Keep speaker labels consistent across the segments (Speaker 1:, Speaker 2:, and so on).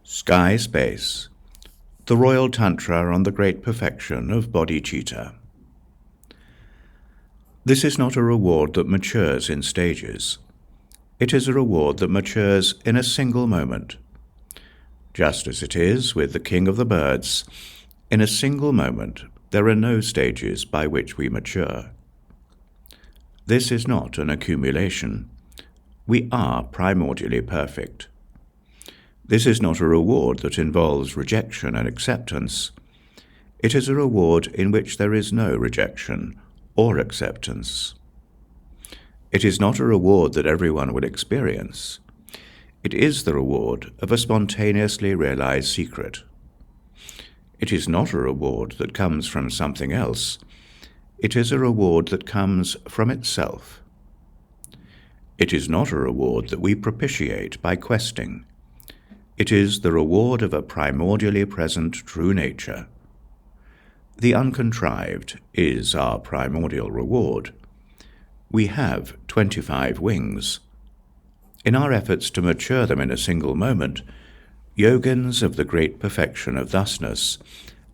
Speaker 1: Sky Space, the Royal Tantra on the Great Perfection of Bodhicitta. This is not a reward that matures in stages. It is a reward that matures in a single moment. Just as it is with the king of the birds, in a single moment there are no stages by which we mature. This is not an accumulation. We are primordially perfect. This is not a reward that involves rejection and acceptance. It is a reward in which there is no rejection or acceptance. It is not a reward that everyone will experience. It is the reward of a spontaneously realized secret. It is not a reward that comes from something else. It is a reward that comes from itself. It is not a reward that we propitiate by questing. It is the reward of a primordially present true nature. The uncontrived is our primordial reward. We have 25 wings. In our efforts to mature them in a single moment, yogins of the great perfection of thusness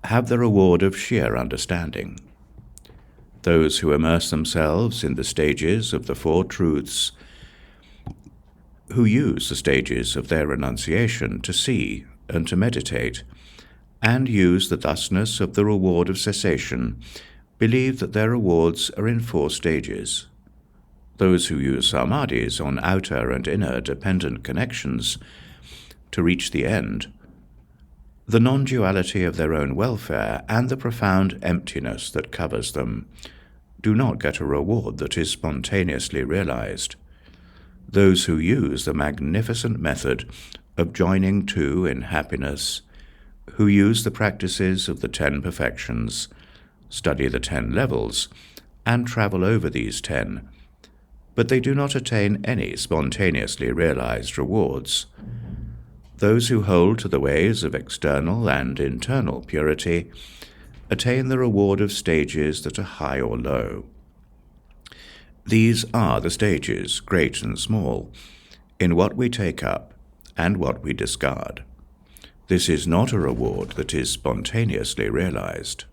Speaker 1: have the reward of sheer understanding. Those who immerse themselves in the stages of the Four Truths, who use the stages of their renunciation to see and to meditate, and use the thusness of the reward of cessation, believe that their rewards are in 4 stages. Those who use samadhis on outer and inner dependent connections to reach the end, the non-duality of their own welfare and the profound emptiness that covers them, do not get a reward that is spontaneously realized. Those who use the magnificent method of joining two in happiness, who use the practices of the 10 perfections, study the 10 levels, and travel over these 10, but they do not attain any spontaneously realized rewards. Those who hold to the ways of external and internal purity attain the reward of stages that are high or low. These are the stages, great and small, in what we take up and what we discard. This is not a reward that is spontaneously realized.